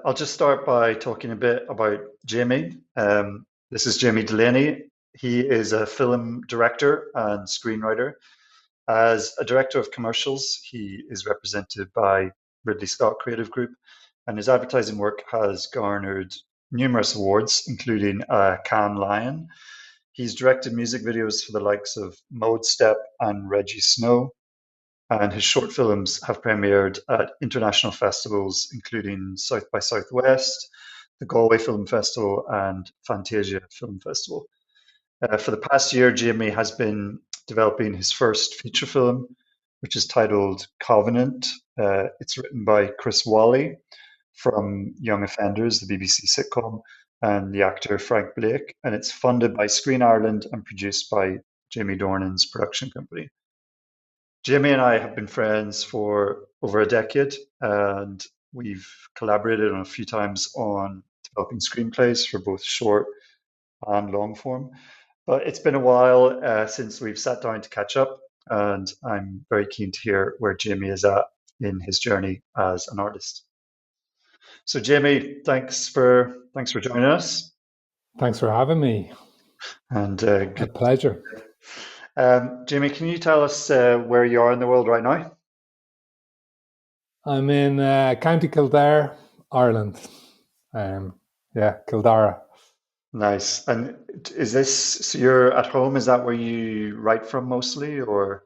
I'll just start by talking a bit about Jamie. This is Jamie Delaney. He is a film director and screenwriter. As a director of commercials, he is represented by Ridley Scott Creative Group, and his advertising work has garnered numerous awards, including a Cannes Lion. He's directed music videos for the likes of Mode Step and Reggie Snow, and his short films have premiered at international festivals, including South by Southwest, the Galway Film Festival, and Fantasia Film Festival. For the past year, Jamie has been developing his first feature film, which is titled Covenant. It's written by Chris Wally from Young Offenders, the BBC sitcom, and the actor Frank Blake, and it's funded by Screen Ireland and produced by Jamie Dornan's production company. Jamie and I have been friends for over a decade, and we've collaborated on a few times on developing screenplays for both short and long form. But it's been a while since we've sat down to catch up, and I'm very keen to hear where Jamie is at in his journey as an artist. So, Jamie, thanks for joining us, Thanks for having me. and A good. pleasure. Jamie, can you tell us where you are in the world right now? I'm in County Kildare, Ireland. Kildare. Nice. And is this, so you're at home? Is that where you write from mostly, or?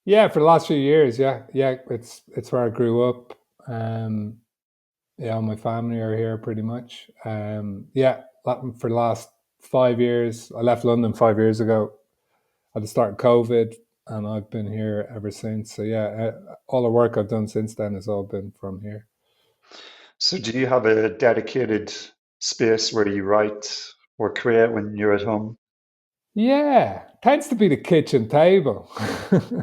Yeah, for the last few years, yeah. It's where I grew up. My family are here pretty much. For the last 5 years. I left London 5 years ago at the start of COVID, and I've been here ever since. So yeah, all the work I've done since then has all been from here. So do you have a dedicated space where you write or create when you're at home? Yeah, tends to be the kitchen table.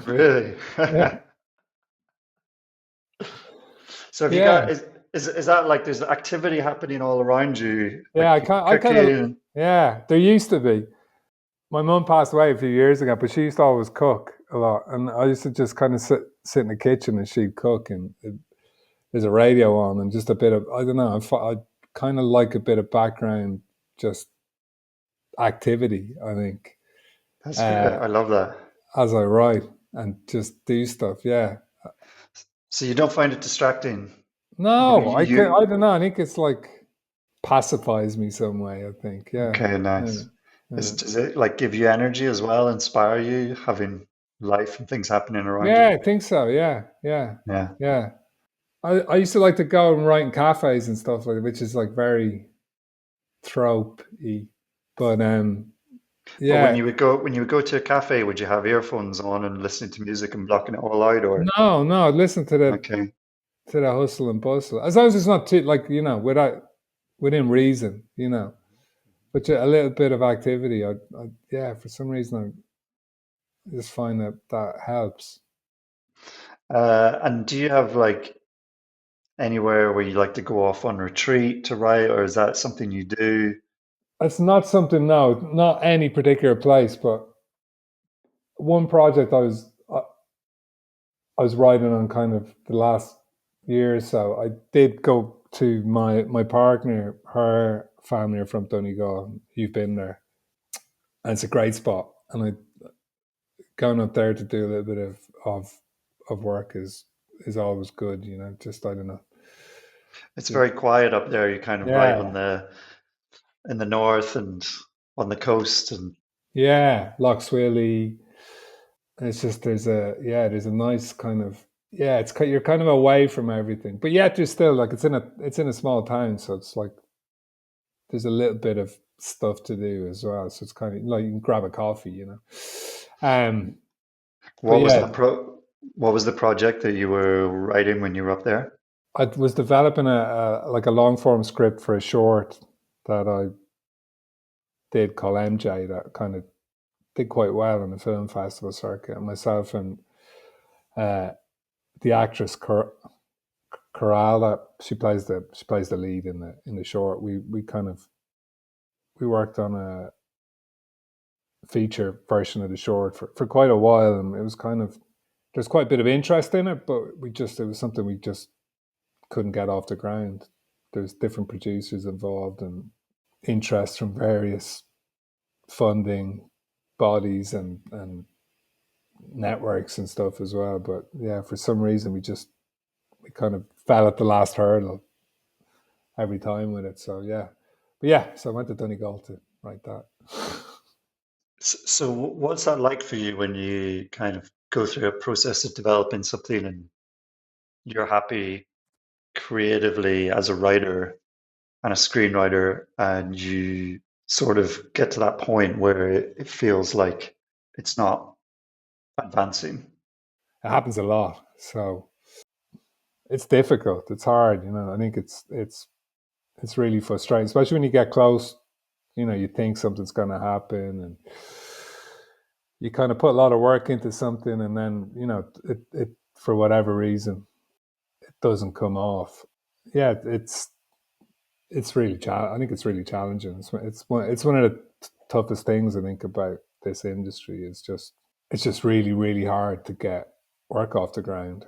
Really? Yeah, So have you got, yeah, is that like there's activity happening all around you, yeah. like I people kind, I kind of, cooking? yeah. There used to be. My mum passed away a few years ago, but she used to always cook a lot, and I used to just kind of sit in the kitchen and she'd cook, and there's a radio on and just a bit of I don't know. I kind of like a bit of background, just activity. I think That's great. uh, I love that. as I write and just do stuff. Yeah. So you don't find it distracting? No, I You don't know. I think it's like pacifies me some way. I think. Yeah. okay, Yeah. nice. Yeah. Does it like give you energy as well, inspire you, having life and things happening around you? Yeah, I think so. Yeah. Yeah. Yeah. Yeah. I used to like to go and write in cafes and stuff like that, which is like very trope-y. But But yeah. when you would go to a cafe, would you have earphones on and listening to music and blocking it all out, or No, listen okay. to the hustle and bustle. As long as it's not too like, within reason, But a little bit of activity. Yeah, for some reason I just find that helps. And do you have like anywhere where you like to go off on retreat to write, or is that something you do? It's not something, no, not any particular place, but one project I was writing on kind of the last year or so. I did go to my partner, her family are from Donegal. You've been there, and it's a great spot. And I going up there to do a little bit of work is always good. Just I don't know. It's very quiet up there. You kind of right on Yeah, the in the north and on the coast, and yeah, Loch Swilly. It's just there's a nice kind of you're kind of away from everything, but yet you're still like it's in a small town, so it's like there's a little bit of stuff to do as well. So it's kind of like you can grab a coffee. But what was yeah, that what was the project that you were writing when you were up there? I was developing a long form script for a short that I did called MJ that kind of did quite well on the film festival circuit. And myself and uh, the actress Coralla, she plays the lead in the short. We kind of we worked on a feature version of the short for quite a while, and it was kind of there's quite a bit of interest in it, but it was something we just couldn't get off the ground. There's different producers involved and interest from various funding bodies and networks and stuff as well. But yeah, for some reason we kind of fell at the last hurdle every time with it. So yeah, but yeah, so I went to Donegal to write that. So what's that like for you when you kind of go through a process of developing something and you're happy creatively as a writer and a screenwriter, and you sort of get to that point where it feels like it's not advancing? It happens a lot, so it's difficult. It's hard, you know. I think it's really frustrating, especially when you get close. You know, you think something's going to happen, and you kind of put a lot of work into something, and then you know it for whatever reason it doesn't come off. Yeah, it's really I think it's really challenging. It's one of the toughest things I think about this industry. Is just it's just really really hard to get work off the ground,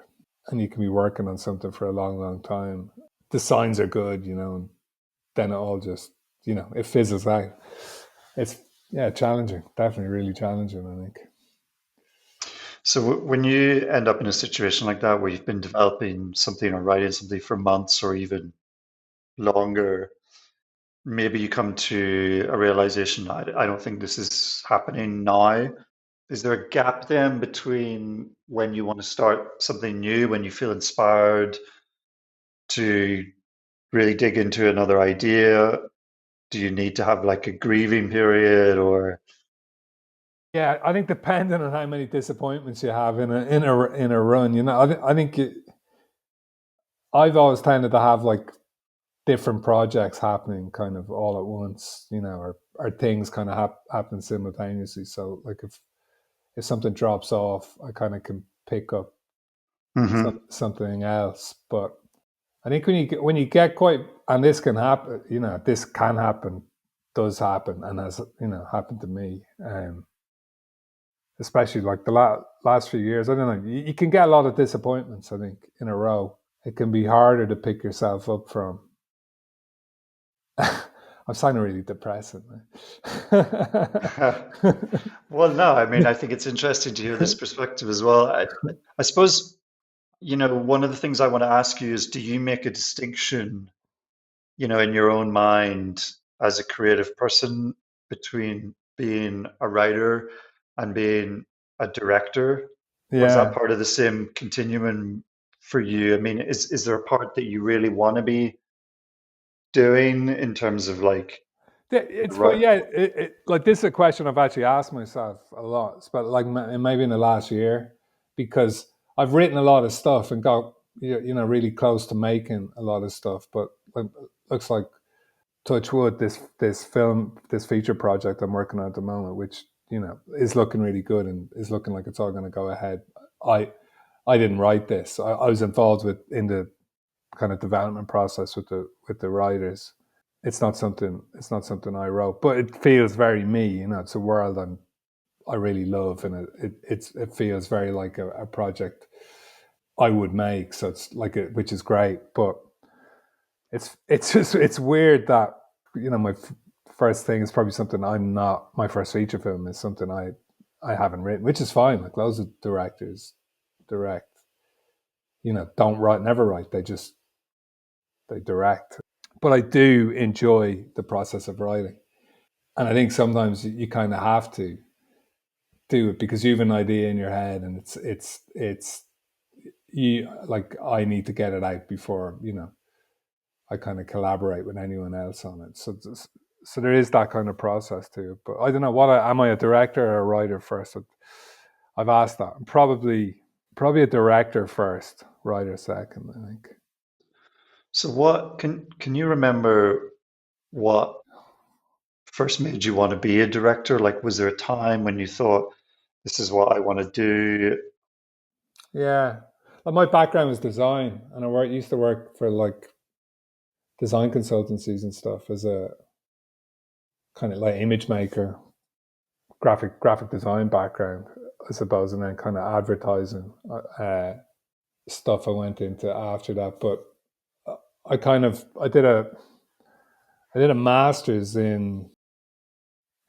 and you can be working on something for a long long time. The signs are good, you know, and then it all just you know it fizzles out. It's yeah challenging, definitely really challenging. I think. So when you end up in a situation like that where you've been developing something or writing something for months or even longer, maybe you come to a realization, I don't think this is happening now. Is there a gap then between when you want to start something new, when you feel inspired to really dig into another idea? Do you need to have like a grieving period or? Yeah, I think depending on how many disappointments you have in a run, you know, I think I've always tended to have like different projects happening kind of all at once, you know, or things kind of happen simultaneously. So like if something drops off, I kind of can pick up Mhm. something else. But I think when you get quite and this can happen, you know, this can happen, does happen, and has you know happened to me. Especially like the last few years. I don't know. You can get a lot of disappointments, I think, in a row. It can be harder to pick yourself up from. I'm sounding really depressing. Well, no, I mean, I think it's interesting to hear this perspective as well. I suppose, one of the things I want to ask you is, do you make a distinction, in your own mind as a creative person between being a writer and being a director? Or is that Yeah, part of the same continuum for you? I mean, is there a part that you really want to be doing in terms of like the it's right? yeah. Like this is a question I've actually asked myself a lot, but like maybe in the last year, because I've written a lot of stuff and got you know really close to making a lot of stuff, but looks like touch wood, this feature project I'm working on at the moment, which you know is looking really good and is looking like it's all going to go ahead. I I didn't write this. I was involved in the kind of development process with the writers. It's not something I wrote, but it feels very me. You know, it's a world I really love, and it feels very like a project I would make. So it's like which is great, but it's just it's weird that you know my first thing is probably something I'm not. My first feature film is something I haven't written, which is fine. Like loads of directors direct, you know, don't write, never write. They direct. But I do enjoy the process of writing, and I think sometimes you kind of have to do it because you have an idea in your head, and it's you like I need to get it out before you know I kind of collaborate with anyone else on it. So there is that kind of process to it. But I don't know am I a director or a writer first? I've asked that. Probably a director first, writer second. I think. So what can you remember what first made you want to be a director? Like, was there a time when you thought, this is what I want to do? Yeah, like my background was design, and used to work for like design consultancies and stuff as a kind of like image maker, graphic design background, I suppose, and then kind of advertising stuff I went into after that. But I did a master's in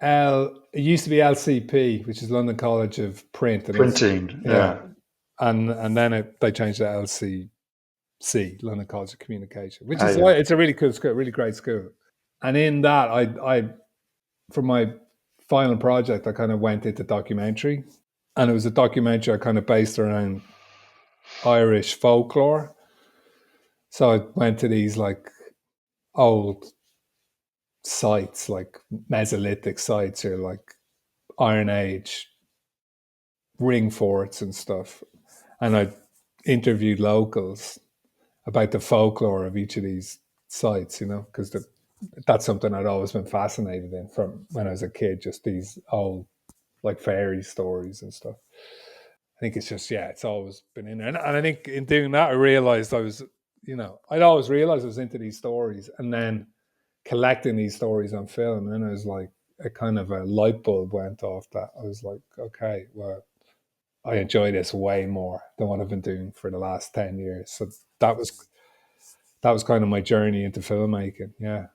it used to be LCP, which is London College of Print, and Printing, yeah. and then they changed to LCC, London College of Communication, which is Yeah. it's a really cool school, really great school. And in that, I for my final project, I kind of went into documentary, and it was a documentary I kind of based around Irish folklore. So I went to these like old sites, like Mesolithic sites or like Iron Age ring forts and stuff. And I interviewed locals about the folklore of each of these sites, because that's something I'd always been fascinated in from when I was a kid, just these old like fairy stories and stuff. I think it's just, it's always been in there. And I think in doing that, I realized I'd always realized I was into these stories, and then collecting these stories on film. And I was like, a kind of a light bulb went off that. I was like, okay, well, I enjoy this way more than what I've been doing for the last 10 years. So that was kind of my journey into filmmaking. Yeah.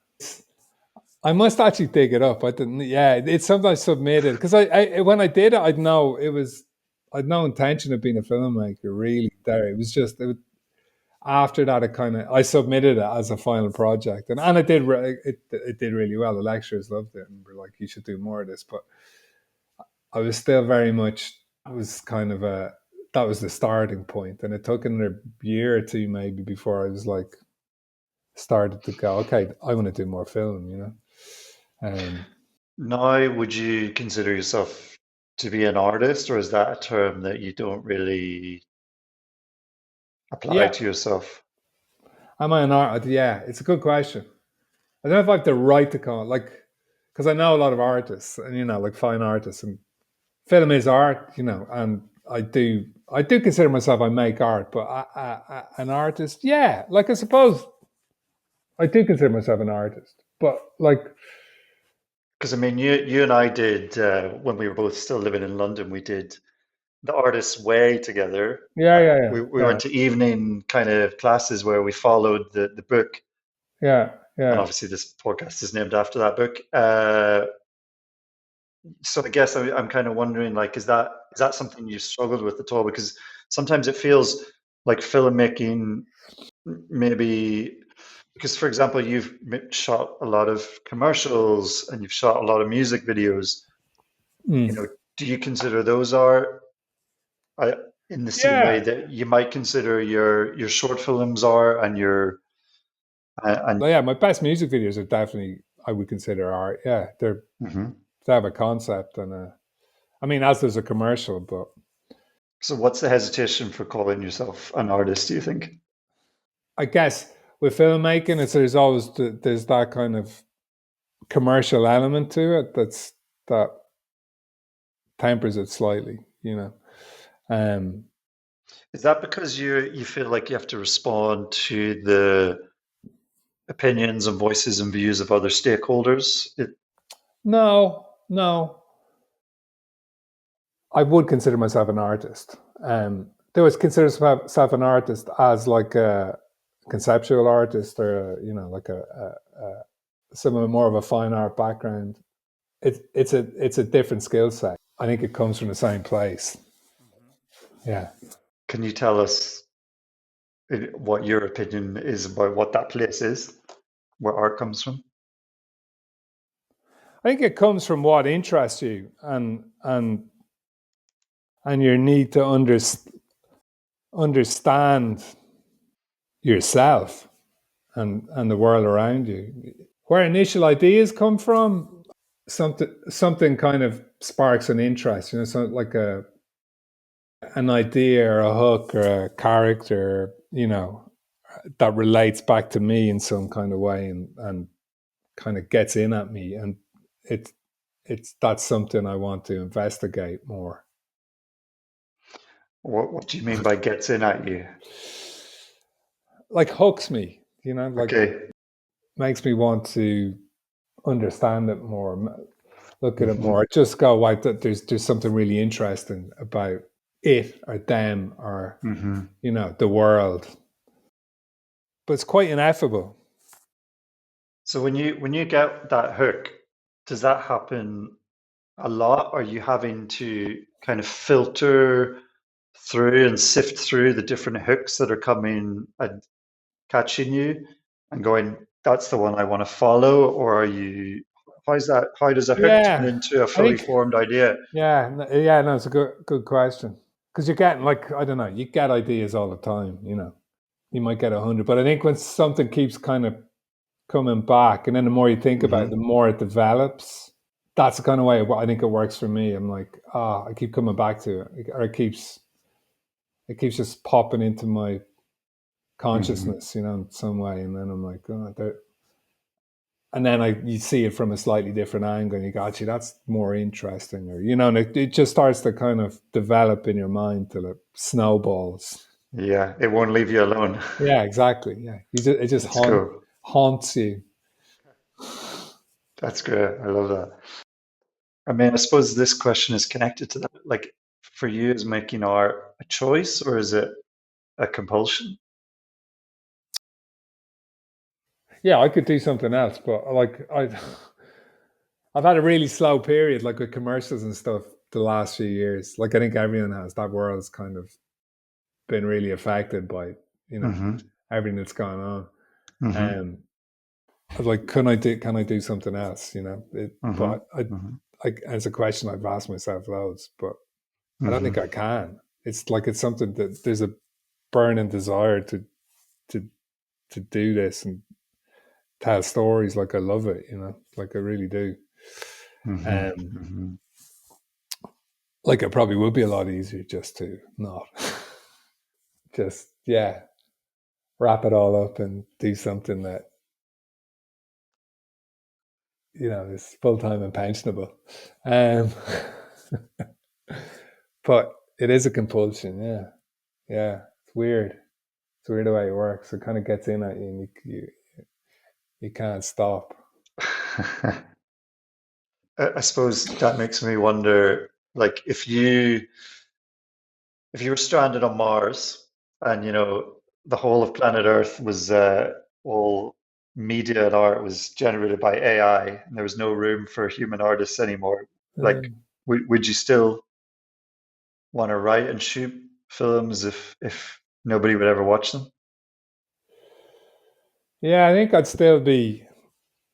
I must actually dig it up. I didn't. Yeah, it's something I submitted because I when I did it, I'd no intention of being a filmmaker really. There, it was just after that. I submitted it as a final project, and it did it did really well. The lecturers loved it and were like, "You should do more of this." But I was still very much that was the starting point, and it took another year or two maybe before I was like started to go, okay, I want to do more film. Now, would you consider yourself to be an artist, or is that a term that you don't really apply Yeah, to yourself? am I an art? Yeah, it's a good question. I don't know if I have the right to call it, like, because I know a lot of artists, and like fine artists, and film is art, and I do consider myself I make art, but an artist, yeah, like I suppose I do consider myself an artist, but like, Because I mean, you and I did when we were both still living in London, we did the Artist's Way together. yeah, yeah, We yeah, went to evening kind of classes where we followed the book, yeah, and yeah, obviously this podcast is named after that book. So I guess I'm kind of wondering, like, is that something you struggled with at all? Because sometimes it feels like filmmaking maybe because, for example, you've shot a lot of commercials and you've shot a lot of music videos. You know, mm. do you consider those art uh, in the same way Yeah. that you might consider your short films are and your and But yeah, my best music videos are definitely I would consider art. Yeah, Mhm. they have a concept and I mean, as there's a commercial, but So what's the hesitation for calling yourself an artist, do you think? I guess with filmmaking, there's always there's that kind of commercial element to it that tempers it slightly. Um, Is that because you feel like you have to respond to the opinions and voices and views of other stakeholders? no, no, I would consider myself an artist. They always consider myself an artist as like a conceptual artist or like someone with more of a fine art background. It's a different skill set. I think it comes from the same place. Yeah. Can you tell us what your opinion is about what that place is, where art comes from? I think it comes from what interests you and your need to understand yourself and the world around you. Where initial ideas come from, something kind of sparks an interest, so like an idea or a hook or a character, that relates back to me in some kind of way and kind of gets in at me, and it's that's something I want to investigate more. What do you mean by gets in at you? Like hooks me, like Okay. makes me want to understand it more, look at it Hmm. more. Just go, like, there's something really interesting about it or them or Hmm. the world. but it's quite ineffable. So when you get that hook, does that happen a lot? Are you having to kind of filter through and sift through the different hooks that are coming and catching you and going, that's the one I want to follow? Or are you, how's that, how does a hook turn Yeah, into a I fully think. formed idea? Yeah, yeah, no, it's a good question because you're getting like I don't know, you get ideas all the time. You might get 100, but I think when something keeps kind of coming back, and then the more you think about it, the Hmm. more it develops. That's the kind of way I think it works for me. I'm like, I keep coming back to it, or it keeps just popping into my Hmm. consciousness, in some way, and then I'm like, and then you see it from a slightly different angle, and you go, actually, that's more interesting, or and it just starts to kind of develop in your mind till it snowballs. Yeah, it won't leave you alone. Yeah, exactly. Yeah, it just That's cool. haunts you. That's great. I love that. I mean, I suppose this question is connected to that. Like, for you, is making art a choice or is it a compulsion? Yeah, I could do something else, but like I've had a really slow period, like with commercials and stuff, the last few years. Like I think everyone has. That world's kind of been really affected by you know Hmm. everything that's gone on. Hmm. Um, I was like, can I do something else? Hmm. But like, it's a question I've asked myself loads, but I don't think Hmm. I can. It's like it's something that there's a burning desire to to do this and tell stories. Like I love it, like I really do. Hmm. Um, Hmm. like it probably would be a lot easier just to not, just wrap it all up and do something that is full time and pensionable. Um, but it is a compulsion. Yeah, yeah. It's weird. It's weird the way it works. It kind of gets in at you, and you can't stop. I suppose that makes me wonder, like, if you were stranded on Mars and the whole of planet Earth was all media and art was generated by AI and there was no room for human artists anymore, like, Um, would you still want to write and shoot films if nobody would ever watch them? yeah, I think I'd still be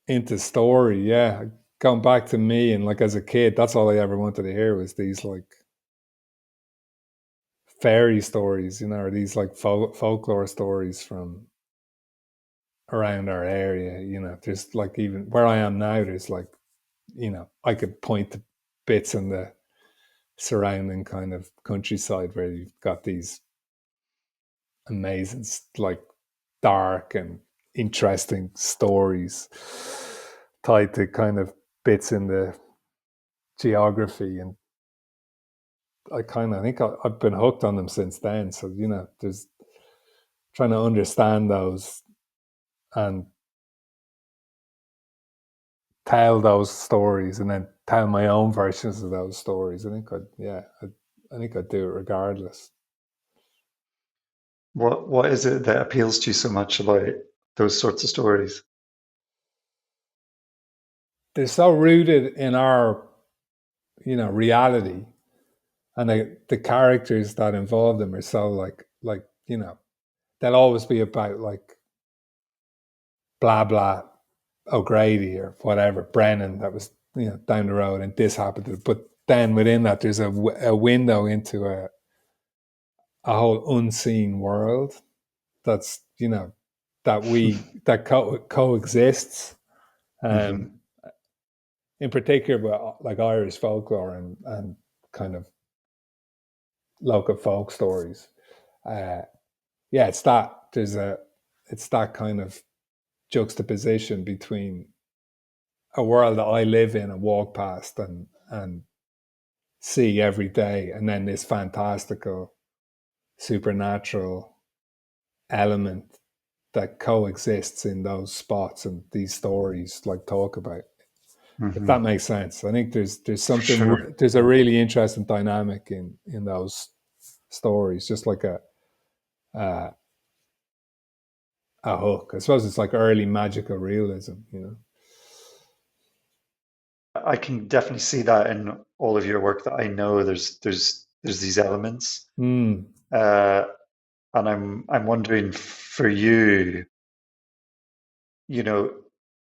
into story. Yeah, going back to me and like as a kid, that's all I ever wanted to hear was these like fairy stories, or these like folklore stories from around our area. There's like even where I am now, there's like I could point to bits in the surrounding kind of countryside where you've got these amazing, like dark and interesting stories tied to kind of bits in the geography. And I think I've been hooked on them since then. So, there's trying to understand those and tell those stories and then tell my own versions of those stories. I think I'd do it regardless. What is it that appeals to you so much about those sorts of stories? They're so rooted in our, reality, and the characters that involve them are so like they'll always be about like blah blah O'Grady or whatever Brennan that was down the road and this happened, but then within that there's a window into a whole unseen world that's that coexists, um, Hmm. in particular with like Irish folklore and kind of local folk stories. Uh, yeah, it's that kind of juxtaposition between a world that I live in and walk past and see every day, and then this fantastical supernatural element that coexists in those spots and these stories like talk about. If Hmm. that makes sense, I think there's For sure. there's a really interesting dynamic in those stories, just like uh, a hook. I suppose it's like early magical realism, you know. I can definitely see that in all of your work that I know there's these elements. Mm. Uh, and I'm wondering for you, you know,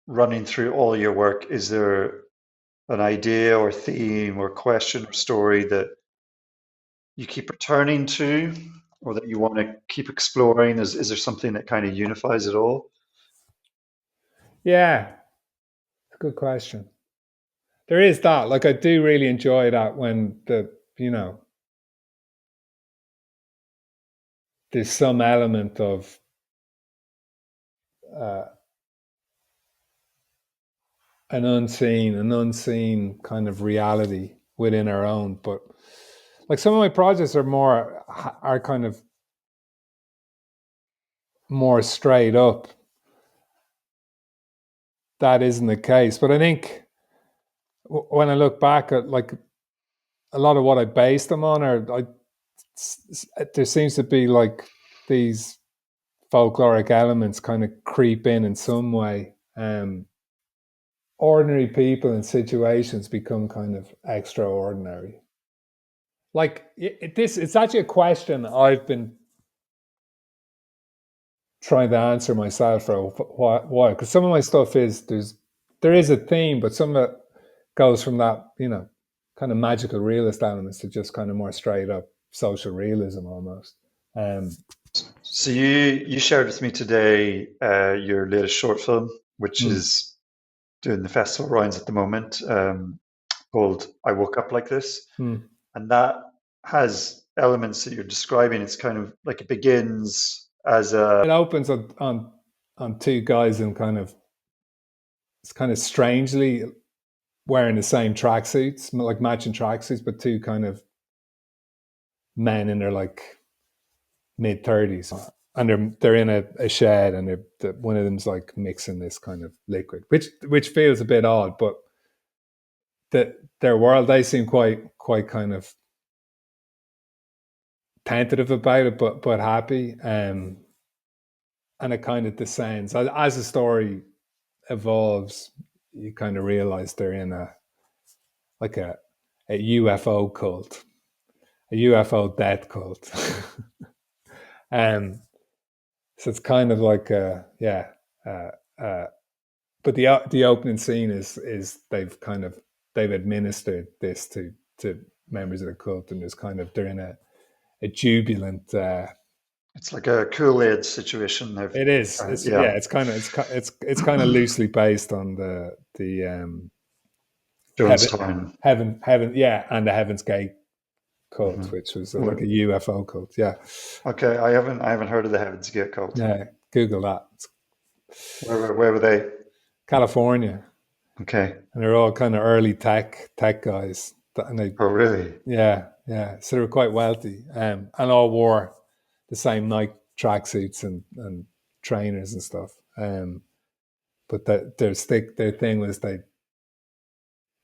running through all your work, is there an idea or theme or question or story that you keep returning to or that you want to keep exploring? Is there something that kind of unifies it all? Yeah, good question. There is that. Like, I do really enjoy that when you know, there's some element of uh, an unseen kind of reality within our own. But like some of my projects are kind of more straight up. That isn't the case. But I think when I look back at like a lot of what I based them on, there seems to be like these folkloric elements kind of creep in some way. Ordinary people and situations become kind of extraordinary. Like it's actually a question I've been trying to answer myself for a while, because some of my stuff there is a theme, but some of it goes from that, you know, kind of magical realist elements to just kind of more straight up social realism almost. Um, So you shared with me today your latest short film, which mm, is doing the festival rounds at the moment, called "I Woke Up Like This," mm. and that has elements that you're describing. It's kind of like it begins as a It opens on two guys in kind of it's kind of strangely wearing the same tracksuits, like matching tracksuits, but two kind of men in their like mid 30s, and they're in a shed, and one of them's like mixing this kind of liquid, which feels a bit odd, but their world, they seem quite kind of tentative about it, but happy, and it kind of descends as the story evolves. You kind of realize they're in like a UFO cult, a UFO death cult. um, so it's kind of like yeah. Uh, uh, but the opening scene is they've administered this to members of the cult, and there's kind of they're in a jubilant. it's like a Kool-Aid situation. It is. It's Yeah. yeah. It's kind of loosely based on the heaven Jonestown. heaven yeah, and the Heaven's Gate cult, Hmm. which was like a UFO cult. Yeah, Okay, I haven't heard of the Heaven's Gate cult. yeah. Google that. It's Where were they? California, Okay. and they're all kind of early tech guys, and they Oh, really? yeah. So they were quite wealthy, and all wore the same Nike tracksuits and trainers and stuff. But their thing was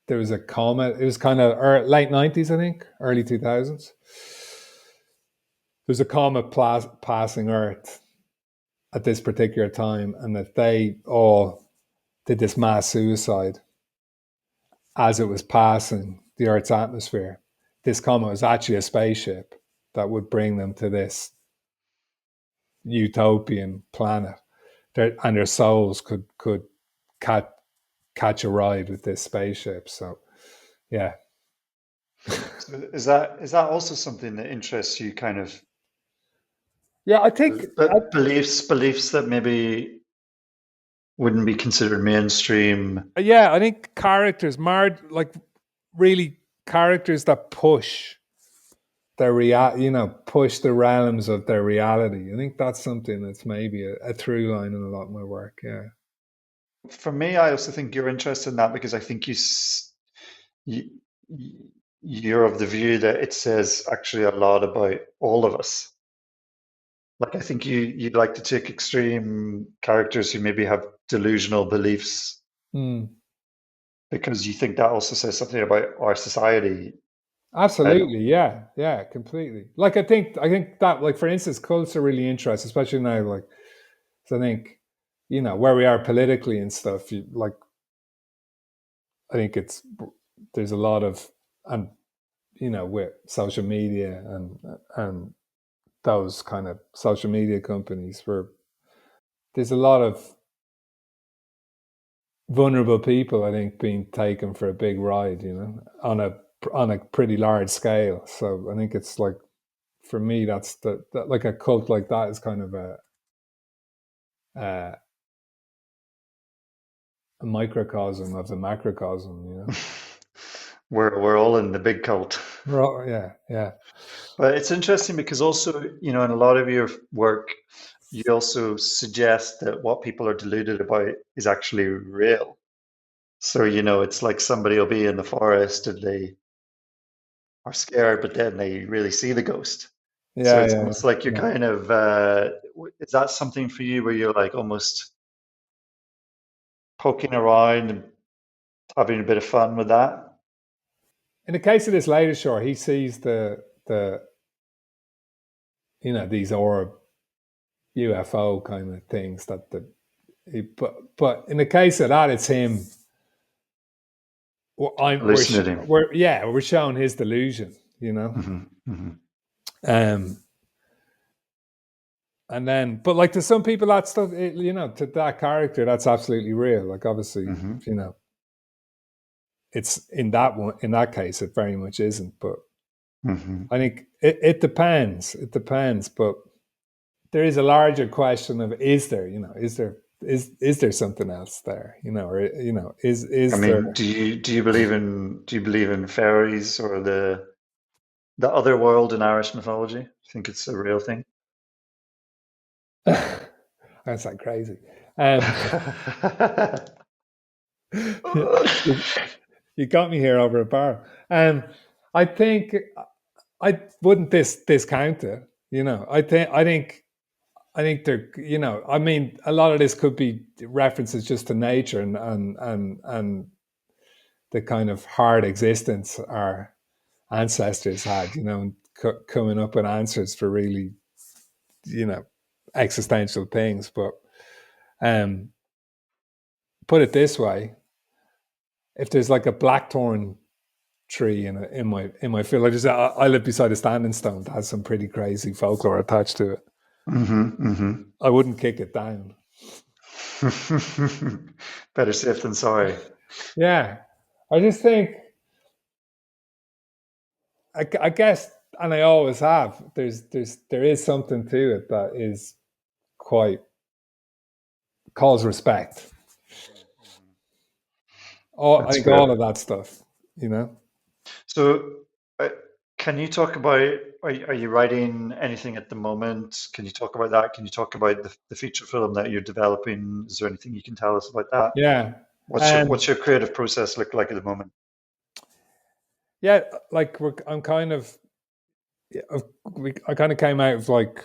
there was a comet. It was kind of late 90s, I think, early 2000s. There's a comet passing Earth at this particular time, and that they all did this mass suicide as it was passing the Earth's atmosphere. This comet was actually a spaceship that would bring them to this utopian planet. And their souls could catch catch a ride with this spaceship. So yeah, So is that also something that interests you? Kind of yeah. I think but beliefs that maybe wouldn't be considered mainstream. yeah, I think characters, like really characters that push push the realms of their reality. I think that's something that's maybe a through line in a lot of my work. Yeah. For me, I also think you're interested in that because I think you you're of the view that it says actually a lot about all of us. Like I think you'd like to take extreme characters who maybe have delusional beliefs Mm. because you think that also says something about our society. And Absolutely, yeah, yeah, completely. Like I think that, like for instance, cults are really interesting, especially now. Like So I think, where we are politically and stuff, like, I think there's a lot of, and, with social media and those kind of social media companies, where there's a lot of vulnerable people, I think, being taken for a big ride, on a pretty large scale. So I think it's like, for me, that's like a cult like that is kind of a, a microcosm of the macrocosm. We're all in the big cult. Yeah, yeah, But it's interesting because also, in a lot of your work, you also suggest that what people are deluded about is actually real. So, it's like somebody will be in the forest and they are scared, but then they really see the ghost. So yeah, it's yeah, almost like you're yeah. kind of, is that something for you where you're like almost poking around and having a bit of fun with that? In the case of this latest short, he sees the these orb UFO kind of things but in the case of that, it's him. Hallucinating. We're showing his delusion, you know. Hmm. Hmm. Um, and then, but like, to some people, that stuff, to that character, that's absolutely real. Like, obviously, Hmm. you know, it's in that one. In that case, it very much isn't. But Hmm. I think it depends. It depends. But there is a larger question of, is there something else there? Or I is there? mean, do you believe in fairies or the other world in Irish mythology? I think it's a real thing. That's like crazy. Um, you, you got me here over a bar. I think I wouldn't discount it. I think there. I mean, a lot of this could be references just to nature and the kind of hard existence our ancestors had. And coming up with answers for really, you know, existential things. But um, put it this way: if there's like a blackthorn tree in my field, I live beside a standing stone that has some pretty crazy folklore attached to it. Hmm. I wouldn't kick it down. Hmm. Better safe than sorry. Yeah, I just think, I guess, and I always have. There is something to it that is quite calls respect. I That's think all of fair. that stuff, you know. So, uh, can you talk about, are you writing anything at the moment? Can you talk about that? Can you talk about the feature film that you're developing? Is there anything you can tell us about that? Yeah, What's your and what's your creative process look like at the moment? yeah, like, I'm kind of, yeah, I kind of came out of, like,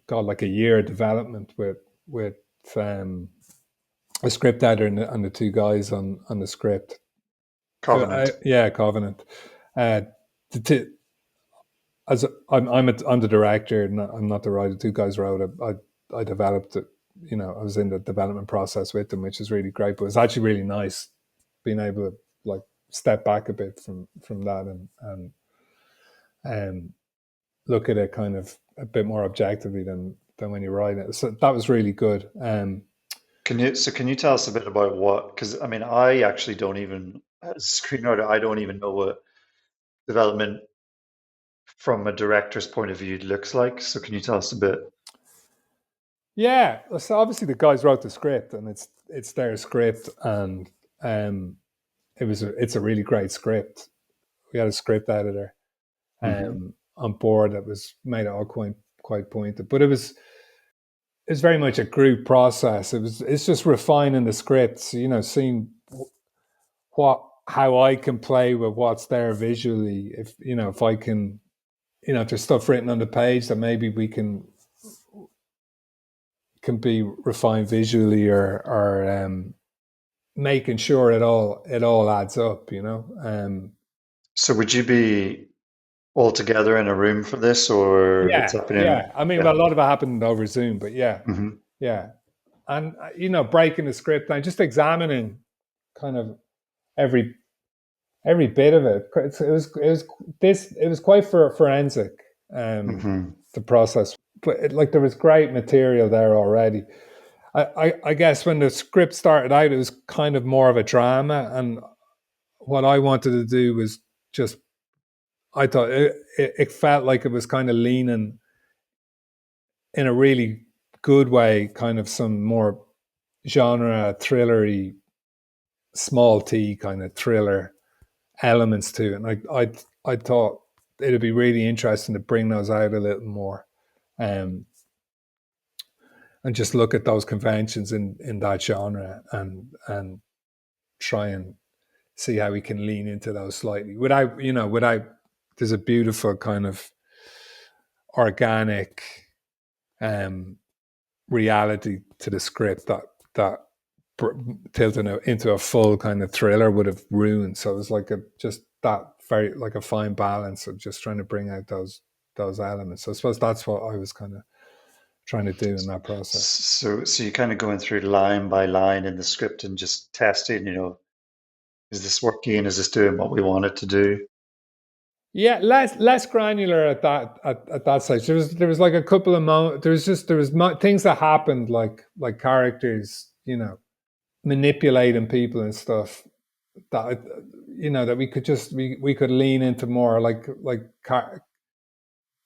got like a year of development with um, a script editor and the two guys on the script. Covenant. Yeah, Covenant. Uh, the two, as I'm the director, I'm not the writer. The two guys wrote it. I developed it. I was in the development process with them, which is really great. But it's actually really nice being able to, like, step back a bit from that and look at it kind of a bit more objectively than when you write it. So that was really good. Can you tell us a bit about what? Because I mean, I actually don't even, as a screenwriter, I don't even know what development from a director's point of view looks like. So can you tell us a bit? Yeah, so obviously the guys wrote the script, and it's their script, and um, it's a really great script. We had a script editor Hmm. on board that was made it all quite pointed, but it's very much a group process. It's just refining the scripts, seeing how I can play with what's there visually. If I can, if there's stuff written on the page that maybe we can be refined visually, or making sure it all adds up. So would you be all together in a room for this, or it's Yeah, happening? yeah. I mean, Yeah. a lot of it happened over Zoom, but yeah, Hmm. yeah. And breaking the script and just examining kind of every every bit of it. It was quite forensic, Hmm. the process, but like there was great material there already. I guess when the script started out, it was kind of more of a drama, and what I wanted to do was just I thought it felt like it was kind of leaning in a really good way, kind of some more genre thrillery, small T kind of thriller elements to it. And I thought it'd be really interesting to bring those out a little more, um, and just look at those conventions in that genre and try and see how we can lean into those slightly without there's a beautiful kind of organic um, reality to the script that tilting it into a full kind of thriller would have ruined. So it was like a just that very like a fine balance of just trying to bring out those elements. So I suppose that's what I was kind of trying to do in that process. So you're kind of going through line by line in the script and just testing, is this working? Is this doing what we want it to do? Yeah, less granular at that stage. There was like a couple of moments. Things that happened like characters, manipulating people and stuff that that we could lean into more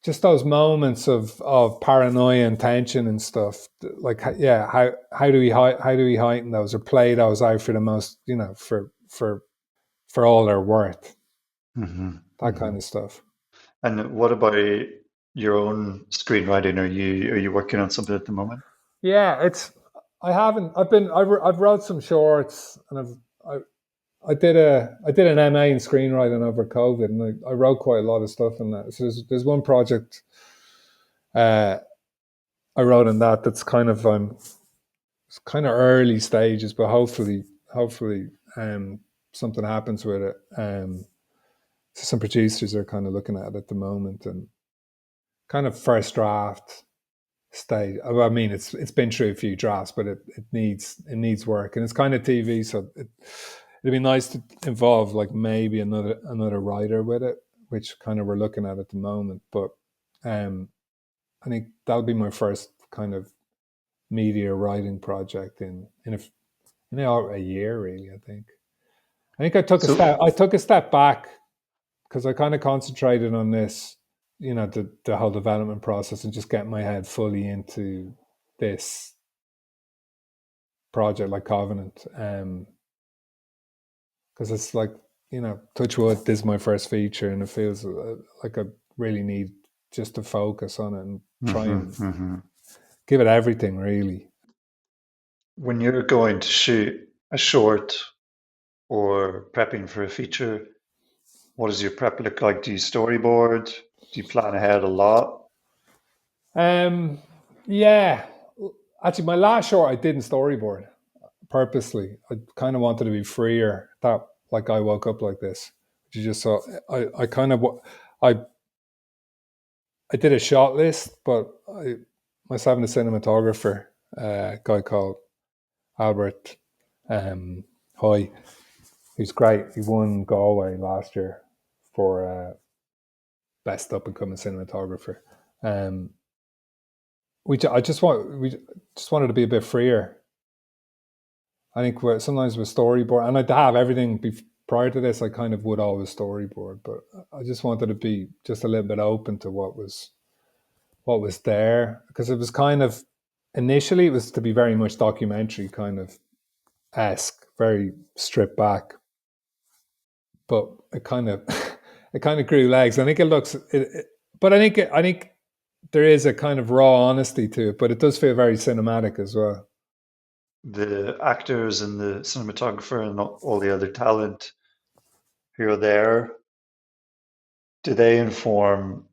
just those moments of paranoia and tension and stuff. Like yeah, how do we heighten those or play those out for the most for all they're worth, Hmm. that kind Hmm. of stuff. And what about your own screenwriting? Are you working on something at the moment? Yeah, I haven't. I've wrote some shorts, and I did an MA in screenwriting over COVID, and I wrote quite a lot of stuff in that. So there's one project uh, I wrote in that's kind of it's kind of early stages, but hopefully something happens with it. So some producers are kind of looking at it at the moment, and kind of first draft stage. I mean, it's been through a few drafts, but it needs work, and it's kind of TV, so it'd be nice to involve like maybe another writer with it, which kind of we're looking at the moment. But um, I think that'll be my first kind of media writing project in a year, really. I think So, I took a step back because I kind of concentrated on this, the whole development process and just getting my head fully into this project like Covenant. Because it's like, touch wood, this is my first feature, and it feels like I really need just to focus on it and try hmm, and hmm. give it everything, really. When you're going to shoot a short or prepping for a feature, what does your prep look like? Do you storyboard? Do you plan ahead a lot? Um, yeah, actually, my last short I didn't storyboard purposely. I kind of wanted to be freer. That like I woke up like this. You just saw. I kind of I I did a shot list, but I myself and a cinematographer, a guy called Albert Hoy, who's great. He won Galway last year for best up and coming cinematographer. Um, we just wanted to be a bit freer. I think sometimes with storyboard, and I'd have everything prior to this. I kind of would always storyboard, but I just wanted to be just a little bit open to what was there, because it was kind of initially it was to be very much documentary kind of esque, very stripped back, but it kind of it kind of grew legs. I think it looks, but I think there is a kind of raw honesty to it, but it does feel very cinematic as well. The actors and the cinematographer and all the other talent who are there, do they inform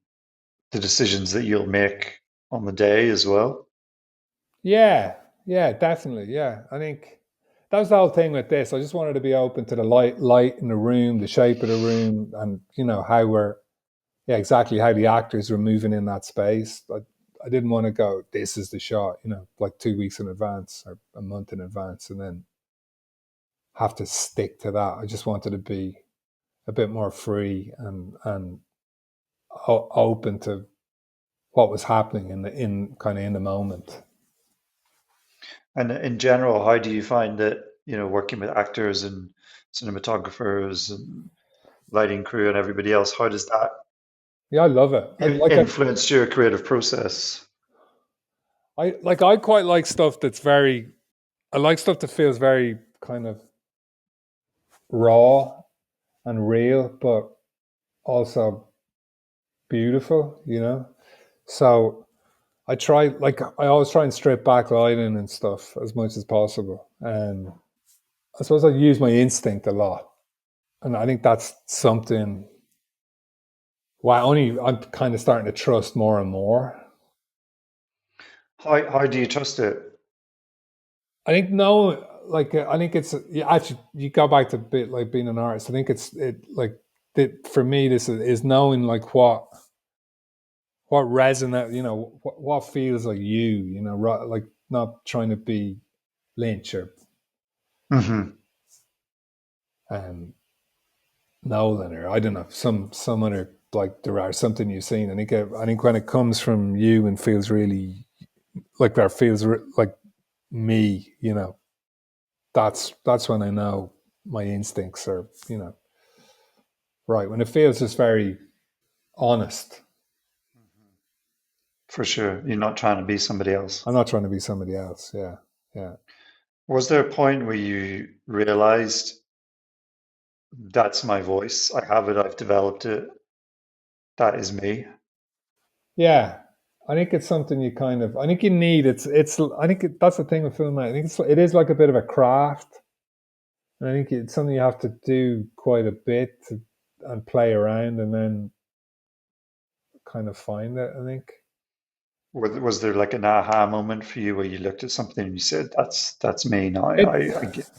the decisions that you'll make on the day as well? Yeah, yeah, definitely. Yeah, I think that was the whole thing with this. I just wanted to be open to the light in the room, the shape of the room, and how we're yeah, exactly how the actors were moving in that space. I didn't want to go, this is the shot, like 2 weeks in advance or a month in advance, and then have to stick to that. I just wanted to be a bit more free and open to what was happening in kind of in the moment. And in general, how do you find that, working with actors and cinematographers and lighting crew and everybody else, how does that Yeah, I love it. influence your creative process? I quite like stuff that's very. I like stuff that feels very kind of raw and real, but also beautiful. So I always try and strip back lighting and stuff as much as possible. And I suppose I use my instinct a lot, and I think that's something. Well, I'm kind of starting to trust more and more. How do you trust it? I think no, I think it's actually you go back to a bit like being an artist. I think it's it like that for me. This is knowing like what resonate. What feels like you. Like not trying to be Lynch or Hmm. um, Nolan or I don't know some other like there are something you've seen. I think when it comes from you and feels really like that feels like me. That's when I know my instincts are right. When it feels just very honest. For sure. You're not trying to be somebody else. I'm not trying to be somebody else. Yeah, yeah, Was there a point where you realized that's my voice? I have it, I've developed it. That is me. yeah. I think it's something you kind of. I think you need. I think that's the thing with film. I think it is like a bit of a craft, and I think it's something you have to do quite a bit and play around, and then kind of find it. I think. Was there like an aha moment for you where you looked at something and you said, that's me now. It. I get.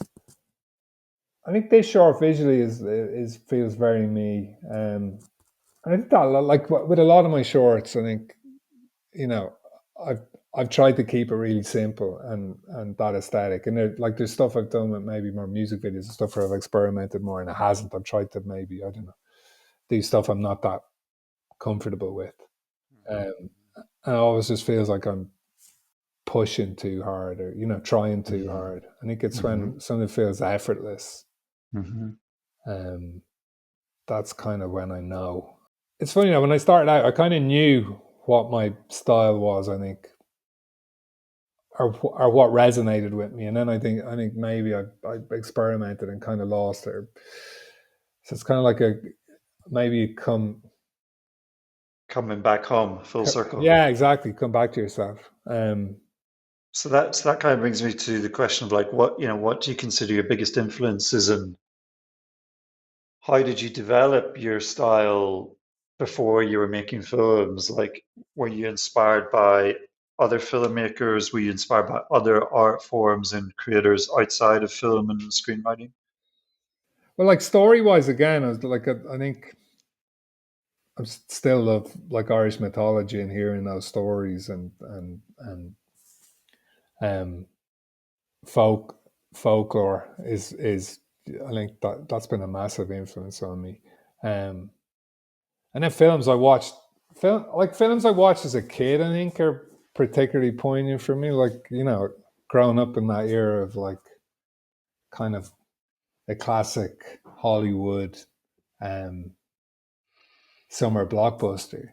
I think this short visually is feels very me. I think that like with a lot of my shorts, I think you know, I've I've tried to keep it really simple and that aesthetic. And there's stuff I've done with maybe more music videos and stuff where I've experimented more and it hasn't. I've tried to maybe, I don't know, do stuff I'm not that comfortable with. Um, and it always just feels like I'm pushing too hard or, trying too Hmm. hard. I think it's Hmm. when something feels effortless. Hmm. Um, that's kind of when I know. It's funny when I started out, I kind of knew what my style was, I think, or what resonated with me. And then I think maybe I experimented and kind of lost it. So it's kind of like a maybe Coming back home, full circle. yeah, exactly, come back to yourself. So that kind of brings me to the question of like what do you consider your biggest influences, and how did you develop your style before you were making films? Like, were you inspired by other filmmakers? Were you inspired by other art forms and creators outside of film and screenwriting? Well, like story wise, again, I was like, I think I still love like Irish mythology and hearing those stories and um, folk folklore is I think that's been a massive influence on me. Um, And then films I watched as a kid, I think are particularly poignant for me. Like, growing up in that era of like kind of a classic Hollywood um, summer blockbuster,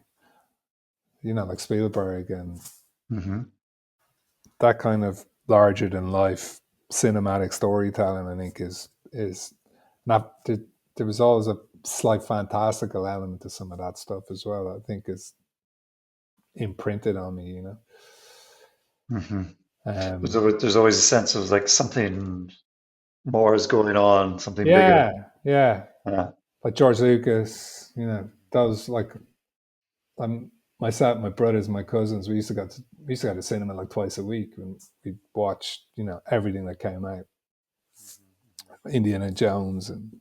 like Spielberg and Hmm. that kind of larger than life cinematic storytelling, I think is not there was always a slight fantastical element to some of that stuff as well. I think is imprinted on me. Hmm. There's Um, always, there's always a sense of like something more is going on, something bigger. yeah, yeah. Yeah. Like George Lucas, those like myself, my brothers, my cousins. We used to go to cinema like twice a week, and we'd watch everything that came out, Indiana Jones, and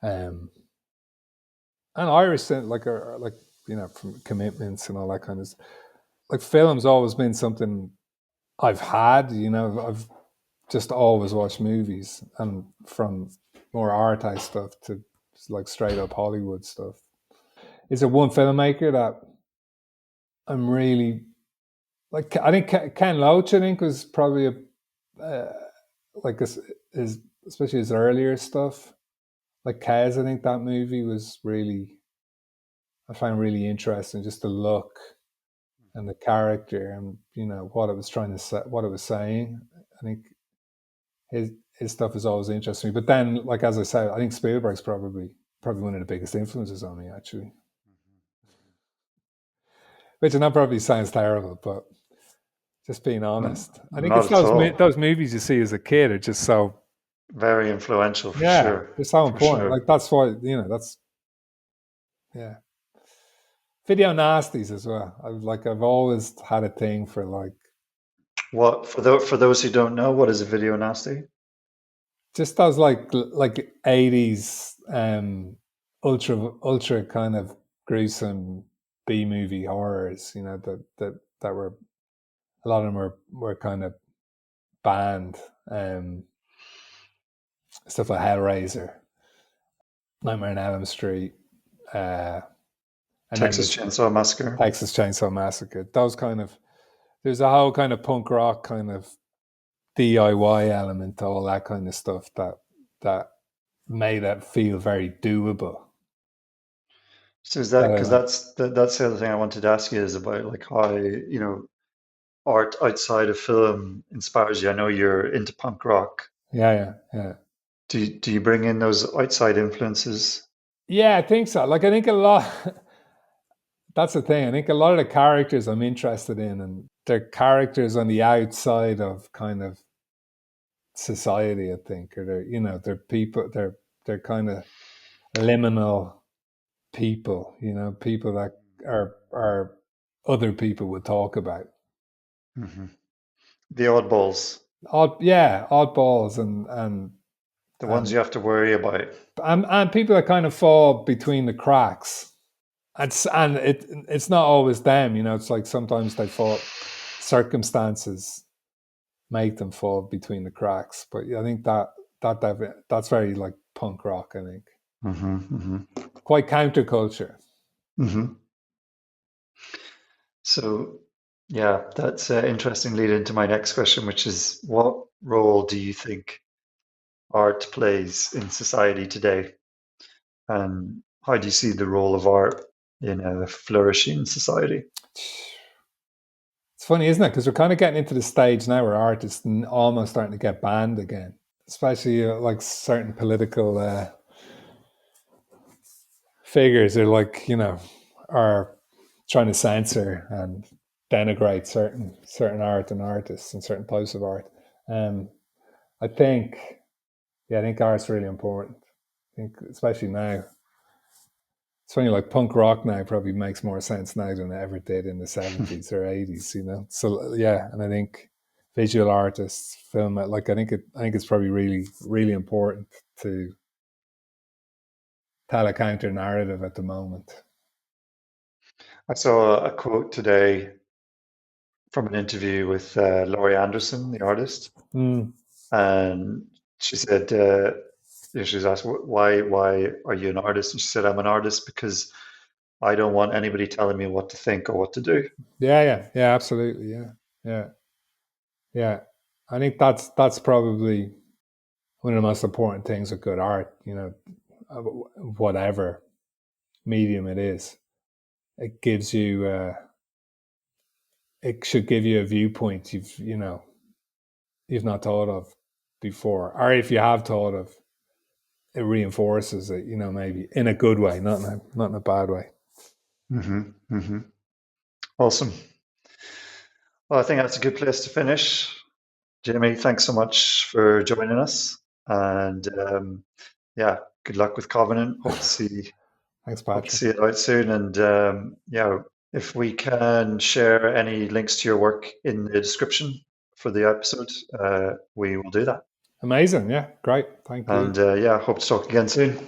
um, and Irish like from commitments and all that kind of stuff. Like film's always been something I've had. I've just always watched movies, and from more arty stuff to like straight up Hollywood stuff. Is there one filmmaker that I'm really like? I think Ken Loach, I think, was probably like his especially his earlier stuff. Like Kaz, I think that movie was really, I find really interesting. Just the look and the character, and what it was trying to say, what it was saying. I think his his stuff is always interesting me. But then, like as I said, I think Spielberg's probably one of the biggest influences on me, actually. Which I know probably sounds terrible, but just being honest, I think Not it's at all. those movies you see as a kid are just so, Very influential for yeah, sure. they're so For important. sure. Like that's why that's, yeah. Video nasties as well. I've always had a thing for like What for those who don't know, what is a video nasty? just those like 80s ultra kind of gruesome B movie horrors, that were, a lot of them were kind of banned. Stuff like Hellraiser, Nightmare on Elm Street, uh, and then Texas there's Chainsaw Massacre. Texas Chainsaw Massacre. Those kind of, there's a whole kind of punk rock kind of DIY element to all that kind of stuff that made it feel very doable. So is that because So, that's the other thing I wanted to ask you is about like how, art outside of film inspires you. I know you're into punk rock. yeah, yeah, yeah. Do you bring in those outside influences? Yeah, I think so. Like, I think a lot, that's the thing. I think a lot of the characters I'm interested in, and they're characters on the outside of kind of society, I think, or they're people, they're kind of liminal people, people that are other people would talk about. Hmm. The oddballs, Oddballs the ones and you have to worry about. and people that kind of fall between the cracks. It's not always them, it's like sometimes they fall, circumstances make them fall between the cracks. But yeah, I think that's very like punk rock, I think. Hmm. Hmm. Quite counterculture. Hmm. So, yeah, that's an interesting lead into my next question, which is what role do you think art plays in society today? And how do you see the role of art in a flourishing society? It's funny, isn't it? Because we're kind of getting into the stage now where art is almost starting to get banned again, especially like certain political figures are like, are trying to censor and denigrate certain art and artists and certain types of art. Um, I think, yeah, I think art's really important. I think, especially now, it's funny, like punk rock now probably makes more sense now than it ever did in the 70s or 80s, So yeah, and I think visual artists, film, like I think it's probably really, really important to tell a counter narrative at the moment. I saw a quote today from an interview with Laurie Anderson, the artist, Mm, and she said, she was asked, why are you an artist? And she said, I'm an artist because I don't want anybody telling me what to think or what to do. yeah, yeah, yeah, absolutely, yeah, yeah, yeah. I think that's probably one of the most important things of good art. Whatever medium it is, it gives you. It should give you a viewpoint you've not thought of before, or if you have thought of, it reinforces it. Maybe in a good way, not in a bad way. Hmm. Hmm. Awesome. Well, I think that's a good place to finish. Jamie, thanks so much for joining us. And yeah, good luck with Covenant. Thanks, Hope to Patrick. see it out soon. And yeah, if we can share any links to your work in the description for the episode, we will do that. Amazing. Yeah, great. Thank you. And yeah, hope to talk again soon.